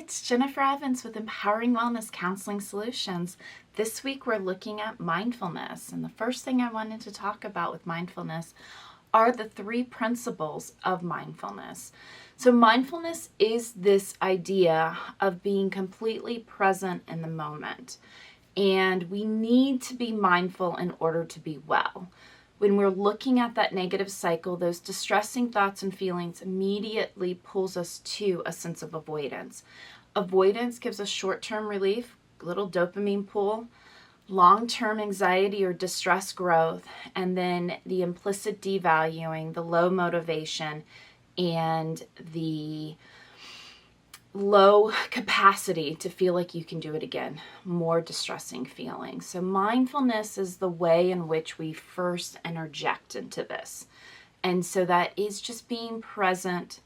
it's Jennifer Evans with Empowering Wellness Counseling Solutions. This week we're looking at mindfulness, and the first thing I wanted to talk about with mindfulness are the 3 principles of mindfulness. So mindfulness is this idea of being completely present in the moment, and we need to be mindful in order to be well. When we're looking at that negative cycle, those distressing thoughts and feelings immediately pulls us to a sense of avoidance. Avoidance gives us short-term relief, little dopamine pull, long-term anxiety or distress growth, and then the implicit devaluing, the low motivation, and the low capacity to feel like you can do it again, more distressing feelings. So mindfulness is the way in which we first interject into this. And so that is just being present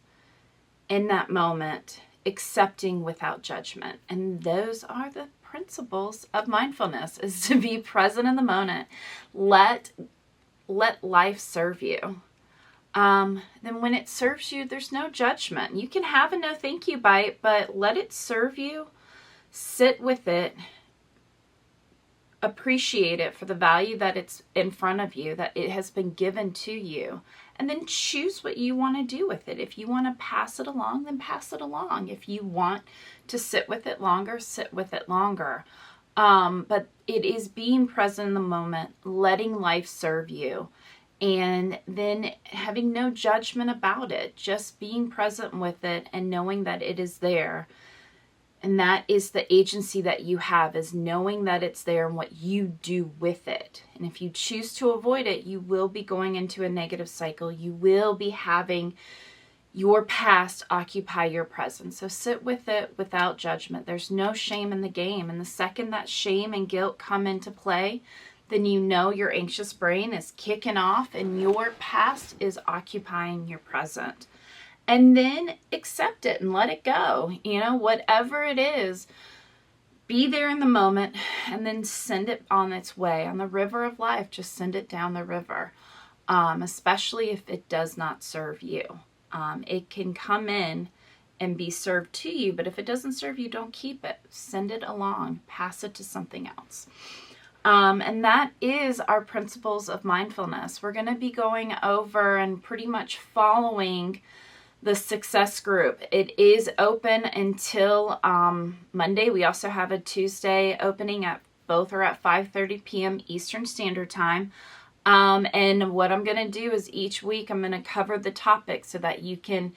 in that moment, accepting without judgment. And those are the principles of mindfulness, is to be present in the moment. Let life serve you. Then when it serves you, there's no judgment. You can have a no thank you bite, but let it serve you, sit with it, appreciate it for the value that it's in front of you, that it has been given to you, and then choose what you want to do with it. If you want to pass it along, then pass it along. If you want to sit with it longer, sit with it longer. But it is being present in the moment, letting life serve you, and then having no judgment about it, just being present with it and knowing that it is there. And that is the agency that you have, is knowing that it's there and what you do with it. And if you choose to avoid it, you will be going into a negative cycle. You will be having your past occupy your present. So sit with it without judgment. There's no shame in the game. And the second that shame and guilt come into play, then you know your anxious brain is kicking off and your past is occupying your present. And then accept it and let it go. You know, whatever it is, be there in the moment and then send it on its way. On the river of life, just send it down the river, especially if it does not serve you. It can come in and be served to you, but if it doesn't serve you, don't keep it. Send it along, pass it to something else. And that is our principles of mindfulness. We're going to be going over and pretty much following the success group. It is open until Monday. We also have a Tuesday opening both are at 5:30 p.m. Eastern Standard Time. And what I'm going to do is each week I'm going to cover the topic so that you can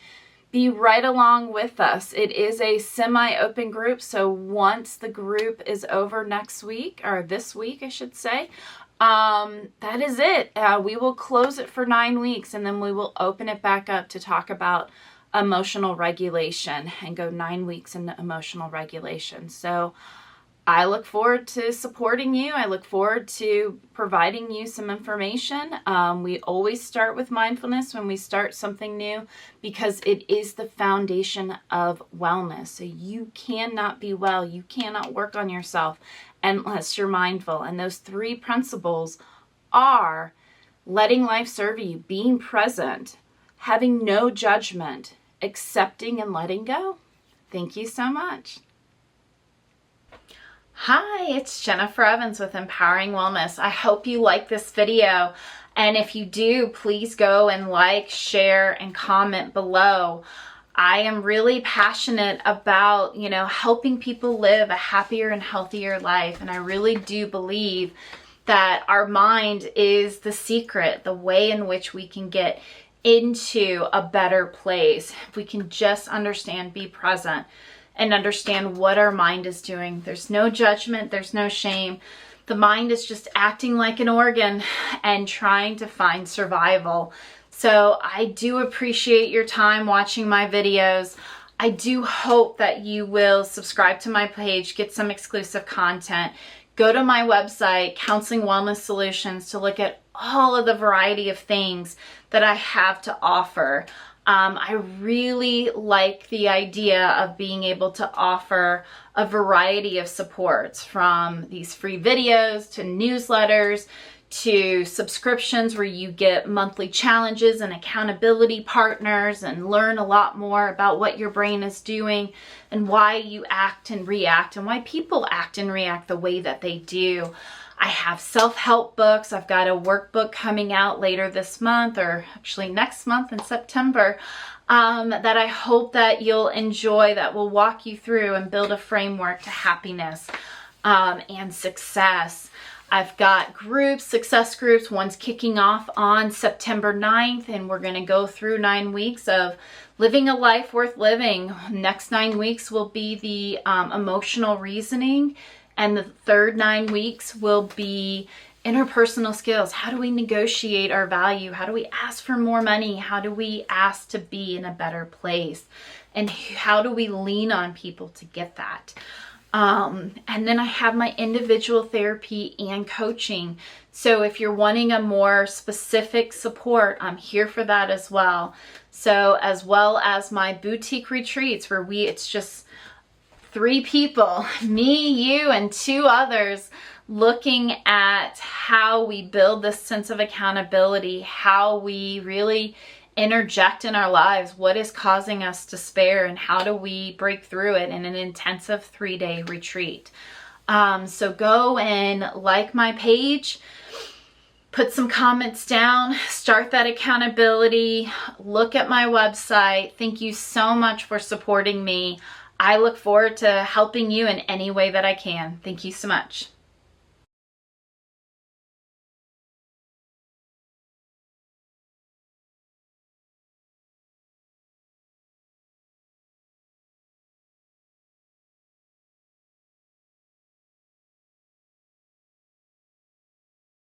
be right along with us. It is a semi-open group, so once the group is over next week, or this week I should say, that is it. We will close it for 9 weeks and then we will open it back up to talk about emotional regulation and go 9 weeks into emotional regulation. So I look forward to supporting you. I look forward to providing you some information. We always start with mindfulness when we start something new because it is the foundation of wellness. So you cannot be well, you cannot work on yourself unless you're mindful. And those 3 principles are letting life serve you, being present, having no judgment, accepting and letting go. Thank you so much. Hi, it's Jennifer Evans with Empowering Wellness. I hope you like this video. And if you do, please go and like, share, and comment below. I am really passionate about, helping people live a happier and healthier life. And I really do believe that our mind is the secret, the way in which we can get into a better place. If we can just understand, be present, and understand what our mind is doing. There's no judgment, there's no shame. The mind is just acting like an organ and trying to find survival. So I do appreciate your time watching my videos. I do hope that you will subscribe to my page, get some exclusive content. Go to my website, Counseling Wellness Solutions, to look at all of the variety of things that I have to offer. I really like the idea of being able to offer a variety of supports, from these free videos to newsletters to subscriptions where you get monthly challenges and accountability partners and learn a lot more about what your brain is doing and why you act and react and why people act and react the way that they do. I have self-help books. I've got a workbook coming out later this month, or actually next month in September, that I hope that you'll enjoy, that will walk you through and build a framework to happiness and success. I've got groups, success groups. One's kicking off on September 9th, and we're going to go through 9 weeks of living a life worth living. Next 9 weeks will be the emotional reasoning, and the third 9 weeks will be interpersonal skills. How do we negotiate our value? How do we ask for more money? How do we ask to be in a better place? And how do we lean on people to get that? And then I have my individual therapy and coaching. So if you're wanting a more specific support, I'm here for that as well. So as well as my boutique retreats where it's just 3 people, me, you, and 2 others, looking at how we build this sense of accountability, how we really interject in our lives, what is causing us despair, and how do we break through it in an intensive 3-day retreat. So go and like my page, put some comments down, start that accountability, look at my website. Thank you so much for supporting me. I look forward to helping you in any way that I can. Thank you so much.